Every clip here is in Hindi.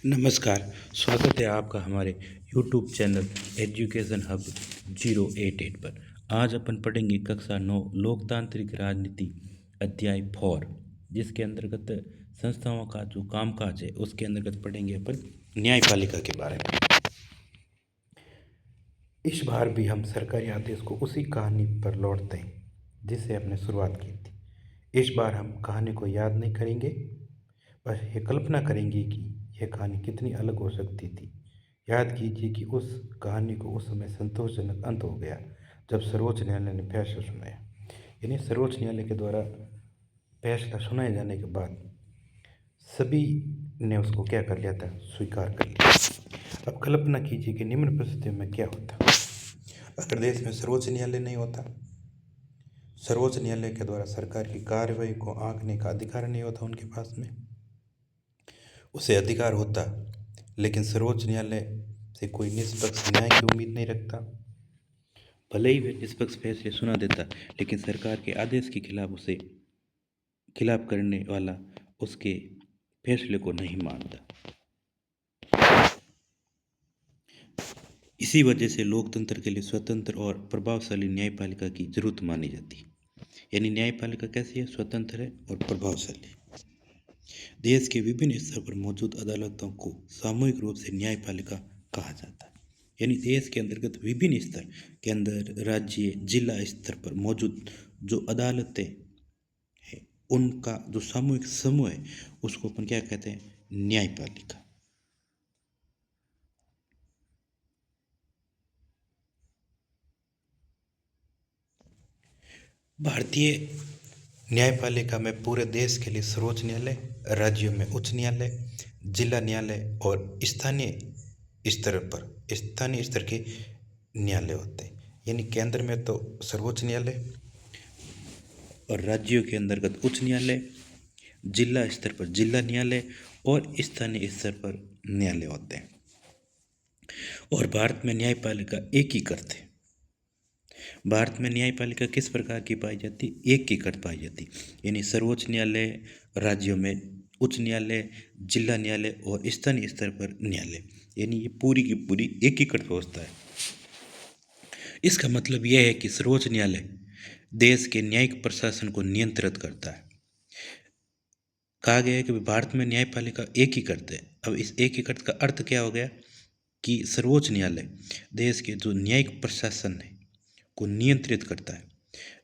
नमस्कार। स्वागत है आपका हमारे YouTube चैनल एजुकेशन हब 088 पर। आज अपन पढ़ेंगे कक्षा 9 लोकतांत्रिक राजनीति अध्याय 4, जिसके अंतर्गत संस्थाओं का जो कामकाज है उसके अंतर्गत पढ़ेंगे अपन न्यायपालिका के बारे में। इस बार भी हम सरकारी आदेश को उसी कहानी पर लौटते हैं जिससे हमने शुरुआत की थी। इस बार हम कहानी को याद नहीं करेंगे, बस ये कल्पना करेंगे कि यह कहानी कितनी अलग हो सकती थी। याद कीजिए कि उस कहानी को उस समय संतोषजनक अंत हो गया जब सर्वोच्च न्यायालय ने फैसला सुनाया। यानी सर्वोच्च न्यायालय के द्वारा फैसला सुनाए जाने के बाद सभी ने उसको क्या कर लिया था, स्वीकार कर लिया। अब कल्पना कीजिए कि निम्न परिस्थितियों में क्या होता अगर देश में सर्वोच्च न्यायालय नहीं होता। सर्वोच्च न्यायालय के द्वारा सरकार की कार्रवाई को आंकने का अधिकार नहीं होता उनके पास में। उसे अधिकार होता लेकिन सर्वोच्च न्यायालय से कोई निष्पक्ष न्याय की उम्मीद नहीं रखता। भले ही वह निष्पक्ष फैसले सुना देता लेकिन सरकार के आदेश के खिलाफ करने वाला उसके फैसले को नहीं मानता। इसी वजह से लोकतंत्र के लिए स्वतंत्र और प्रभावशाली न्यायपालिका की जरूरत मानी जाती है। यानी न्यायपालिका कैसी है? स्वतंत्र है और प्रभावशाली। देश के विभिन्न स्तर पर मौजूद अदालतों को सामूहिक रूप से न्यायपालिका कहा जाता है। यानी देश के अंतर्गत विभिन्न स्तर के अंदर राज्य जिला स्तर पर मौजूद जो अदालतें हैं उनका जो सामूहिक समूह है उसको अपन क्या कहते हैं? न्यायपालिका। भारतीय न्यायपालिका में पूरे देश के लिए सर्वोच्च न्यायालय, राज्यों में उच्च न्यायालय, जिला न्यायालय और स्थानीय स्तर के न्यायालय होते हैं। यानी केंद्र में तो सर्वोच्च न्यायालय और राज्यों के अंतर्गत उच्च न्यायालय, जिला स्तर पर जिला न्यायालय और स्थानीय स्तर पर न्यायालय होते हैं। और भारत में न्यायपालिका एकीकृत है। भारत में न्यायपालिका किस प्रकार की पाई जाती? एकीकृत पाई जाती। यानी सर्वोच्च न्यायालय, राज्यों में उच्च न्यायालय, जिला न्यायालय और स्थानीय स्तर पर न्यायालय। यानी ये पूरी की पूरी एकीकृत व्यवस्था है। इसका मतलब यह है कि सर्वोच्च न्यायालय देश के न्यायिक प्रशासन को नियंत्रित करता है। कहा गया है कि भारत में न्यायपालिका एकीकृत है। अब इस एकीकृत का अर्थ क्या हो गया कि सर्वोच्च न्यायालय देश के जो न्यायिक प्रशासन है को नियंत्रित करता है।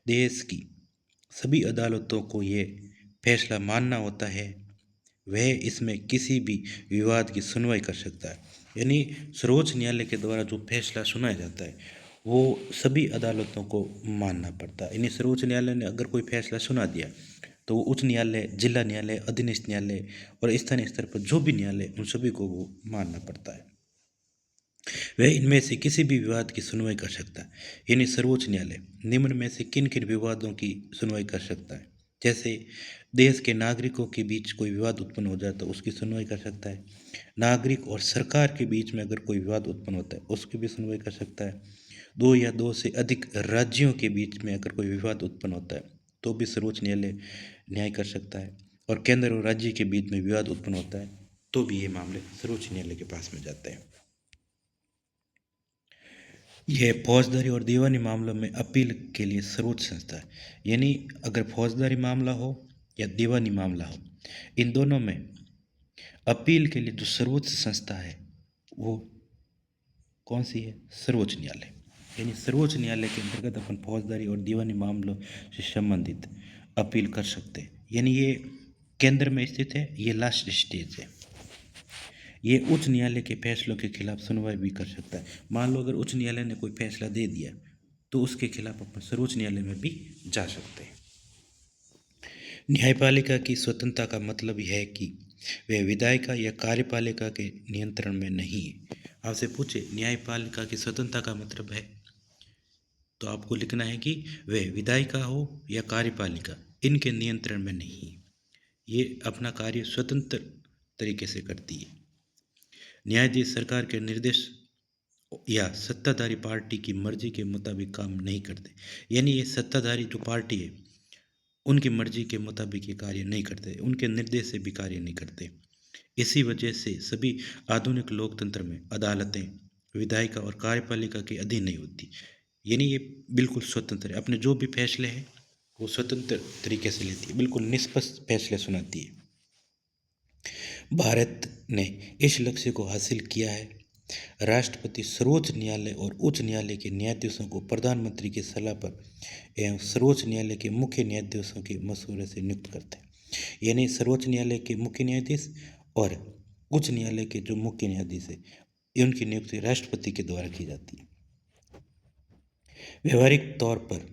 देश की सभी अदालतों को ये फैसला मानना होता है, वह इसमें किसी भी विवाद की सुनवाई कर सकता है। यानी सर्वोच्च न्यायालय के द्वारा जो फैसला सुनाया जाता है वो सभी अदालतों को मानना पड़ता है। यानी सर्वोच्च न्यायालय ने अगर कोई फैसला सुना दिया तो वो उच्च न्यायालय, जिला न्यायालय, अधीनस्थ न्यायालय और स्थानीय स्तर पर जो भी न्यायालय उन सभी को वो मानना पड़ता है। वह इनमें से किसी भी विवाद की सुनवाई कर सकता है। यानी सर्वोच्च न्यायालय निम्न में से किन किन विवादों की सुनवाई कर सकता है? जैसे देश के नागरिकों के बीच कोई विवाद उत्पन्न हो जाए तो उसकी सुनवाई कर सकता है। नागरिक और सरकार के बीच में अगर कोई विवाद उत्पन्न होता है उसकी भी सुनवाई कर सकता है। दो या दो से अधिक राज्यों के बीच में अगर कोई विवाद उत्पन्न होता है तो भी सर्वोच्च न्यायालय न्याय कर सकता है। और केंद्र और राज्य के बीच में विवाद उत्पन्न होता है तो भी ये मामले सर्वोच्च न्यायालय के पास में जाते हैं। यह फौजदारी और दीवानी मामलों में अपील के लिए सर्वोच्च संस्था है। यानी अगर फौजदारी मामला हो या दीवानी मामला हो, इन दोनों में अपील के लिए जो सर्वोच्च संस्था है वो कौन सी है? सर्वोच्च न्यायालय। यानी सर्वोच्च न्यायालय के अंतर्गत अपन फौजदारी और दीवानी मामलों से संबंधित अपील कर सकते हैं। यानी ये केंद्र में स्थित है, ये लास्ट स्टेज है। ये उच्च न्यायालय के फैसलों के खिलाफ सुनवाई भी कर सकता है। मान लो अगर उच्च न्यायालय ने कोई फैसला दे दिया तो उसके खिलाफ अपन सर्वोच्च न्यायालय में भी जा सकते हैं। न्यायपालिका की स्वतंत्रता का मतलब यह है कि वह विधायिका या कार्यपालिका के नियंत्रण में नहीं है। आपसे पूछे न्यायपालिका की स्वतंत्रता का मतलब है तो आपको लिखना है कि वह विधायिका हो या कार्यपालिका इनके नियंत्रण में नहीं है। ये अपना कार्य स्वतंत्र तरीके से करती है। न्यायाधीश सरकार के निर्देश या सत्ताधारी पार्टी की मर्जी के मुताबिक काम नहीं करते। यानी ये सत्ताधारी जो पार्टी है उनकी मर्जी के मुताबिक ये कार्य नहीं करते, उनके निर्देश से भी कार्य नहीं करते। इसी वजह से सभी आधुनिक लोकतंत्र में अदालतें विधायिका और कार्यपालिका के अधीन नहीं होती। यानी ये बिल्कुल स्वतंत्र है, अपने जो भी फैसले हैं वो स्वतंत्र तरीके से लेती है, बिल्कुल निष्पक्ष फैसले सुनाती है। भारत ने इस लक्ष्य को हासिल किया है। राष्ट्रपति सर्वोच्च न्यायालय और उच्च न्यायालय के न्यायाधीशों को प्रधानमंत्री की सलाह पर एवं सर्वोच्च न्यायालय के मुख्य न्यायाधीशों के मशवरे से नियुक्त करते हैं। यानी सर्वोच्च न्यायालय के मुख्य न्यायाधीश और उच्च न्यायालय के जो मुख्य न्यायाधीश है उनकी नियुक्ति राष्ट्रपति के द्वारा की जाती है। व्यवहारिक तौर पर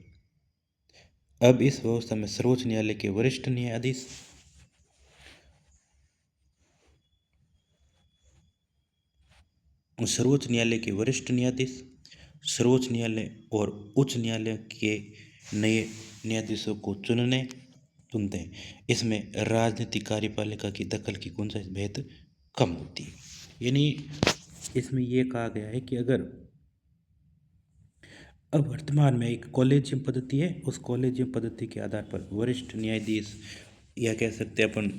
अब इस व्यवस्था में सर्वोच्च न्यायालय के वरिष्ठ न्यायाधीश सर्वोच्च न्यायालय के वरिष्ठ न्यायाधीश सर्वोच्च न्यायालय और उच्च न्यायालय के नए न्यायाधीशों को चुनते हैं। इसमें राजनीतिक कार्यपालिका की दखल की गुंजाइश बेहद कम होती है। यानी इसमें यह कहा गया है कि अगर अब वर्तमान में एक कॉलेजियम पद्धति है, उस कॉलेजियम पद्धति के आधार पर वरिष्ठ न्यायाधीश या कह सकते हैं अपन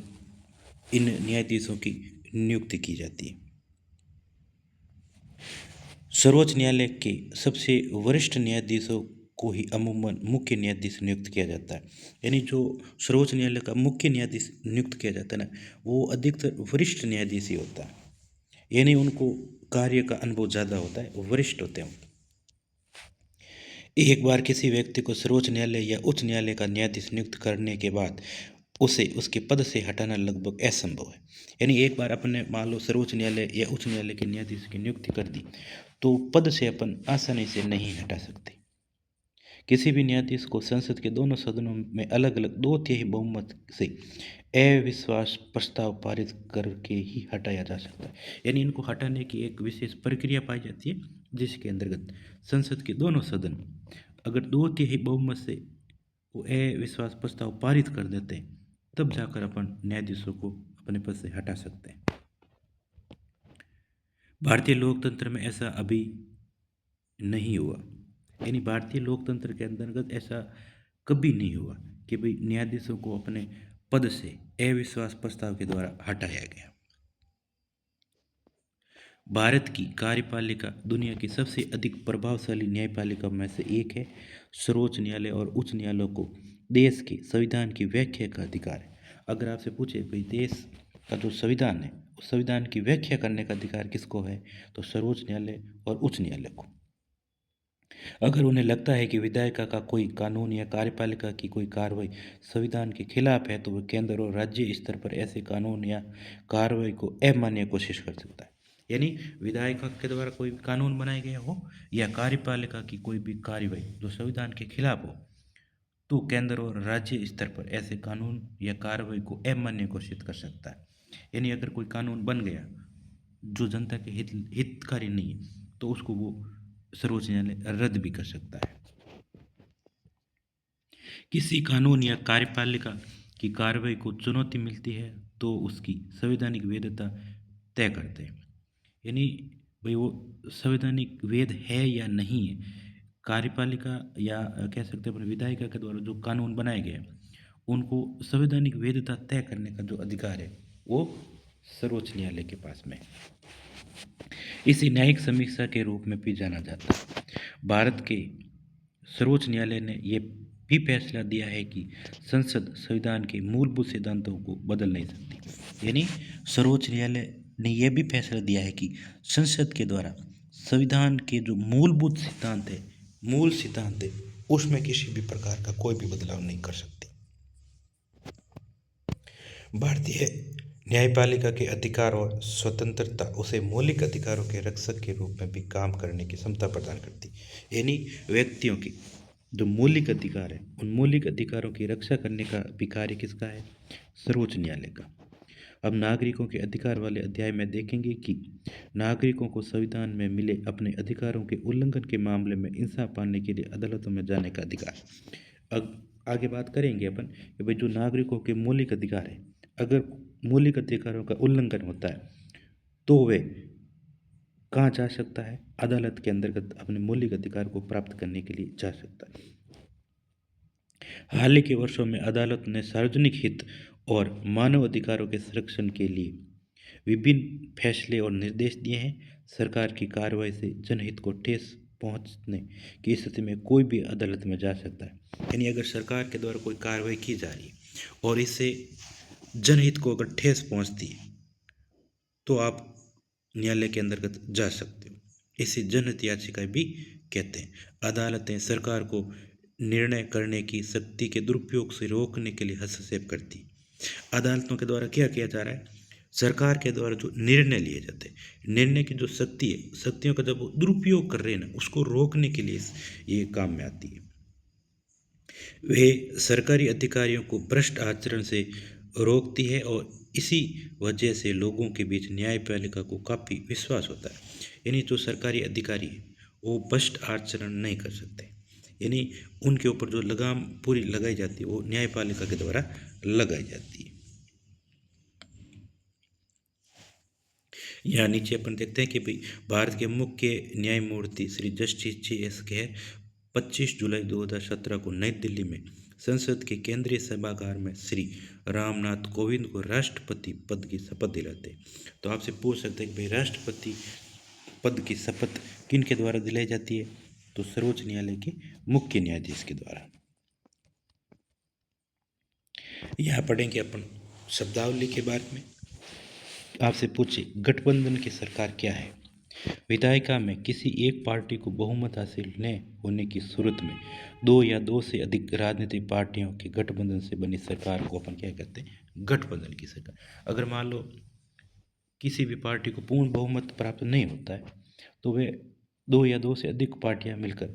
इन न्यायाधीशों की नियुक्ति की जाती है। सर्वोच्च न्यायालय के सबसे वरिष्ठ न्यायाधीशों को ही अमूमन मुख्य न्यायाधीश नियुक्त किया जाता है। यानी जो सर्वोच्च न्यायालय का मुख्य न्यायाधीश नियुक्त किया जाता है ना, वो अधिकतर वरिष्ठ न्यायाधीश ही होता है। यानी उनको कार्य का अनुभव ज़्यादा होता है, वरिष्ठ होते हैं। एक बार किसी व्यक्ति को सर्वोच्च न्यायालय या उच्च न्यायालय का न्यायाधीश नियुक्त करने के बाद उसे उसके पद से हटाना लगभग असंभव है। यानी एक बार अपने मान लो सर्वोच्च न्यायालय या उच्च न्यायालय के न्यायाधीश की नियुक्ति कर दी तो पद से अपन आसानी से नहीं हटा सकते। किसी भी न्यायाधीश को संसद के दोनों सदनों में अलग अलग 2/3 बहुमत से अविश्वास प्रस्ताव पारित करके ही हटाया जा सकता है। यानी इनको हटाने की एक विशेष प्रक्रिया पाई जाती है, जिसके अंतर्गत संसद के दोनों सदन अगर 2/3 बहुमत से वो अविश्वास प्रस्ताव पारित कर देते हैं, तब जाकर अपन न्यायाधीशों को अपने पद से हटा सकते हैं। भारतीय लोकतंत्र में ऐसा अभी नहीं हुआ। यानी भारतीय लोकतंत्र के अंतर्गत ऐसा कभी नहीं हुआ कि भाई न्यायाधीशों को अपने पद से अविश्वास प्रस्ताव के द्वारा हटाया गया। भारत की कार्यपालिका दुनिया की सबसे अधिक प्रभावशाली न्यायपालिका में से एक है। सर्वोच्च न्यायालय और उच्च न्यायालय को देश के संविधान की व्याख्या का अधिकार है। अगर आपसे पूछे भाई देश का जो संविधान है उस संविधान की व्याख्या करने का अधिकार किसको है, तो सर्वोच्च न्यायालय और उच्च न्यायालय को। अगर उन्हें लगता है कि विधायिका का कोई कानून या कार्यपालिका की कोई कार्रवाई संविधान के खिलाफ है तो वह केंद्र और राज्य स्तर पर ऐसे कानून या कार्रवाई को अमान्य कोशिश कर सकता है। यानी विधायिका के द्वारा कोई भी कानून बनाया गया हो या कार्यपालिका की कोई भी कार्रवाई जो संविधान के खिलाफ हो, तो केंद्र और राज्य स्तर पर ऐसे कानून या कार्रवाई को अमान्य घोषित कर सकता है। यानी अगर कोई कानून बन गया जो जनता के हितकारी नहीं है, तो उसको वो सर्वोच्च न्यायालय रद्द भी कर सकता है। किसी कानून या कार्यपालिका की कार्रवाई को चुनौती मिलती है तो उसकी संवैधानिक वैधता तय करते हैं। यानी भाई वो संवैधानिक वैध है या नहीं है, कार्यपालिका या कह सकते हैं अपने विधायिका के द्वारा जो कानून बनाए गए हैं उनको संवैधानिक वैधता तय करने का जो अधिकार है वो सर्वोच्च न्यायालय के पास में है। इसे न्यायिक समीक्षा के रूप में भी जाना जाता है। भारत के सर्वोच्च न्यायालय ने यह भी फैसला दिया है कि संसद संविधान के मूलभूत सिद्धांतों को बदल नहीं सकती। यानी सर्वोच्च न्यायालय ने यह भी फैसला दिया है कि संसद के द्वारा संविधान के जो मूलभूत सिद्धांत है उसमें किसी भी प्रकार का कोई भी बदलाव नहीं कर सकती। भारतीय न्यायपालिका के अधिकार और स्वतंत्रता उसे मौलिक अधिकारों के रक्षक के रूप में भी काम करने की क्षमता प्रदान करती है। यानी व्यक्तियों की जो मौलिक अधिकार है उन मौलिक अधिकारों की रक्षा करने का भी कार्य किसका है, सर्वोच्च न्यायालय का। अब नागरिकों के अधिकार वाले अध्याय में देखेंगे कि नागरिकों को संविधान में मिले अपने अधिकारों के उल्लंघन के मामले में इंसाफ पाने के लिए अदालतों में जाने का अधिकार। अब आगे बात करेंगे अपन कि भाई जो नागरिकों के मौलिक अधिकार है, अगर मौलिक अधिकारों का उल्लंघन होता है तो वे कहाँ जा सकता है, अदालत के अंतर्गत अपने मौलिक अधिकार को प्राप्त करने के लिए जा सकता है। हाल ही के वर्षों में अदालत ने सार्वजनिक हित और मानव अधिकारों के संरक्षण के लिए विभिन्न फैसले और निर्देश दिए हैं। सरकार की कार्रवाई से जनहित को ठेस पहुंचने की स्थिति में कोई भी अदालत में जा सकता है। यानी अगर सरकार के द्वारा कोई कार्रवाई की जा रही है और इससे जनहित को अगर ठेस पहुंचती है तो आप न्यायालय के अंतर्गत जा सकते हो। इसे जनहित याचिका भी कहते हैं। अदालतें सरकार को निर्णय करने की शक्ति के दुरुपयोग से रोकने के लिए हस्तक्षेप करती है। अदालतों के द्वारा क्या किया जा रहा है, सरकार के द्वारा जो निर्णय लिए जाते हैं, निर्णय की जो शक्ति है, शक्तियों का जब वो दुरुपयोग कर रहे हैं ना, उसको रोकने के लिए ये काम में आती है। वे सरकारी अधिकारियों को भ्रष्ट आचरण से रोकती है और इसी वजह से लोगों के बीच न्यायपालिका को काफ़ी विश्वास होता है। यानी जो सरकारी अधिकारी है वो भ्रष्ट आचरण नहीं कर सकते, यानी उनके ऊपर जो लगाम पूरी लगाई जाती है वो न्यायपालिका के द्वारा लगाई जाती है। यहाँ नीचे अपन देखते हैं कि भाई भारत के मुख्य न्यायमूर्ति श्री जस्टिस JS के 25 जुलाई 2017 को नई दिल्ली में संसद के केंद्रीय सभागार में श्री रामनाथ कोविंद को राष्ट्रपति पद की शपथ दिलाते हैं। तो आपसे पूछ सकते हैं कि भाई राष्ट्रपति पद की शपथ किन के द्वारा दिलाई जाती है, तो सर्वोच्च न्यायालय के मुख्य न्यायाधीश के द्वारा। यहाँ पढ़ेंगे अपन शब्दावली के बारे में। आपसे पूछे गठबंधन की सरकार क्या है। विधायिका में किसी एक पार्टी को बहुमत हासिल न होने की सूरत में दो या दो से अधिक राजनीतिक पार्टियों के गठबंधन से बनी सरकार को अपन क्या कहते हैं, गठबंधन की सरकार। अगर मान लो किसी भी पार्टी को पूर्ण बहुमत प्राप्त नहीं होता है तो वे दो या दो से अधिक पार्टियां मिलकर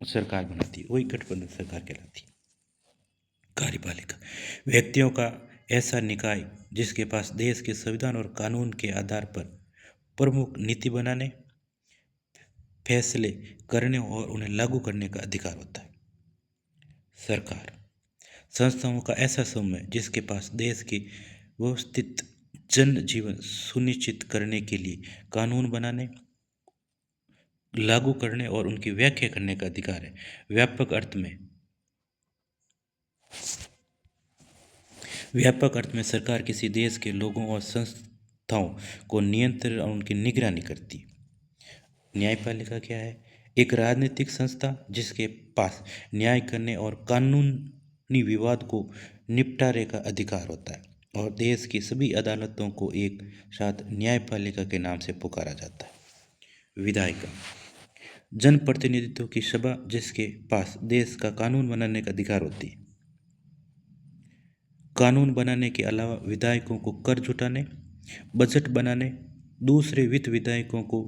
सरकार बनाती है, वही गठबंधन सरकार कहलाती है। कार्यपालिका व्यक्तियों का ऐसा निकाय जिसके पास देश के संविधान और कानून के आधार पर प्रमुख नीति बनाने, फैसले करने और उन्हें लागू करने का अधिकार होता है। सरकार संस्थाओं का ऐसा समूह है जिसके पास देश के व्यवस्थित जन जीवन सुनिश्चित करने के लिए कानून बनाने, लागू करने और उनकी व्याख्या करने का अधिकार है। व्यापक अर्थ में सरकार किसी देश के लोगों और संस्थाओं को नियंत्रण और उनकी निगरानी करती है। न्यायपालिका क्या है, एक राजनीतिक संस्था जिसके पास न्याय करने और कानूनी विवाद को निपटारे का अधिकार होता है और देश की सभी अदालतों को एक साथ न्यायपालिका के नाम से पुकारा जाता है। विधायिका जनप्रतिनिधित्व की सभा जिसके पास देश का कानून बनाने का अधिकार होती है। कानून बनाने के अलावा विधायकों को कर जुटाने, बजट बनाने, दूसरे वित्त विधायकों को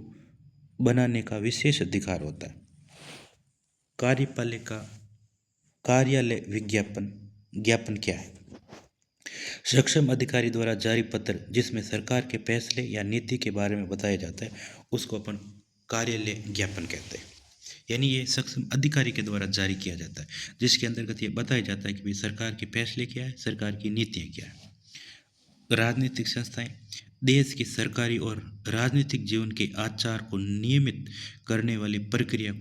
बनाने का विशेष अधिकार होता है। कार्यपालिका कार्यालय ज्ञापन क्या है, सक्षम अधिकारी द्वारा जारी पत्र जिसमें सरकार के फैसले या नीति के बारे में बताया जाता है उसको अपन कार्यालय ज्ञापन कहते हैं। यानी ये सक्षम अधिकारी के द्वारा जारी किया जाता है जिसके अंतर्गत ये बताया जाता है कि भाई सरकार के फैसले क्या है, सरकार की नीतियाँ क्या है। राजनीतिक संस्थाएं देश की सरकारी और राजनीतिक जीवन के आचार को नियमित करने वाली प्रक्रिया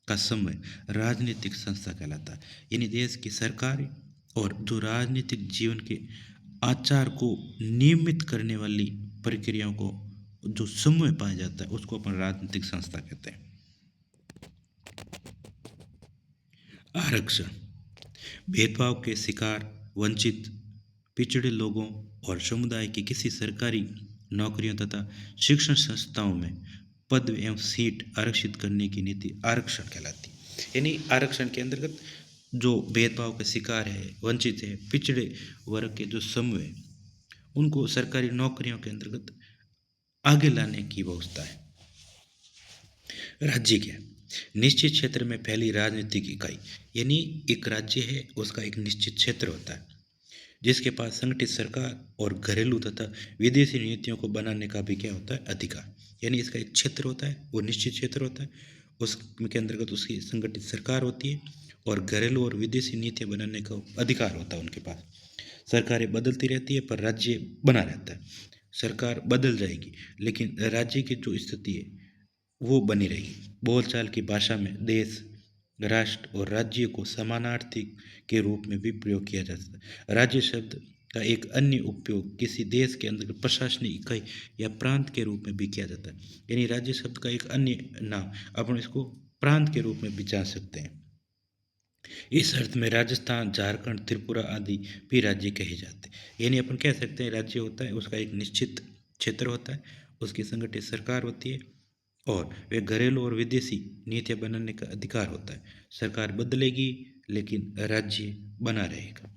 का समूह राजनीतिक संस्था कहलाता है। यानी देश की सरकार और जो राजनीतिक जीवन के आचार को नियमित करने वाली प्रक्रियाओं को जो समूह पाया जाता है उसको अपन राजनीतिक संस्था कहते हैं। आरक्षण भेदभाव के शिकार, वंचित, पिछड़े लोगों और समुदाय की किसी सरकारी नौकरियों तथा शिक्षण संस्थाओं में पद एवं सीट आरक्षित करने की नीति आरक्षण कहलाती है। यानी आरक्षण के अंतर्गत जो भेदभाव के शिकार है, वंचित है, पिछड़े वर्ग के जो समूह है उनको सरकारी नौकरियों के अंतर्गत आगे लाने की व्यवस्था है। राज्य क्या, निश्चित क्षेत्र में फैली राजनीतिक इकाई। यानी एक राज्य है उसका एक निश्चित क्षेत्र होता है जिसके पास संगठित सरकार और घरेलू तथा विदेशी नीतियों को बनाने का भी क्या होता है, अधिकार। यानी इसका एक क्षेत्र होता है, वो निश्चित क्षेत्र होता है, उसके अंतर्गत उसकी संगठित सरकार होती है और घरेलू और विदेशी नीतियाँ बनाने का अधिकार होता है उनके पास। सरकारें बदलती रहती है पर राज्य बना रहता है। सरकार बदल जाएगी लेकिन राज्य की जो स्थिति है वो बनी रहेगी। बोलचाल की भाषा में देश, राष्ट्र और राज्य को समानार्थी के रूप में भी प्रयोग किया जाता है। राज्य शब्द का एक अन्य उपयोग किसी देश के अंदर प्रशासनिक इकाई या प्रांत के रूप में भी किया जाता है। यानी राज्य शब्द का एक अन्य नाम अपन इसको प्रांत के रूप में भी जान सकते हैं। इस अर्थ में राजस्थान, झारखंड, त्रिपुरा आदि भी राज्य कहे जाते हैं। यानी अपन कह सकते हैं राज्य होता है उसका एक निश्चित क्षेत्र होता है, उसकी संगठित सरकार होती है और वे घरेलू और विदेशी नीतियाँ बनाने का अधिकार होता है। सरकार बदलेगी लेकिन राज्य बना रहेगा।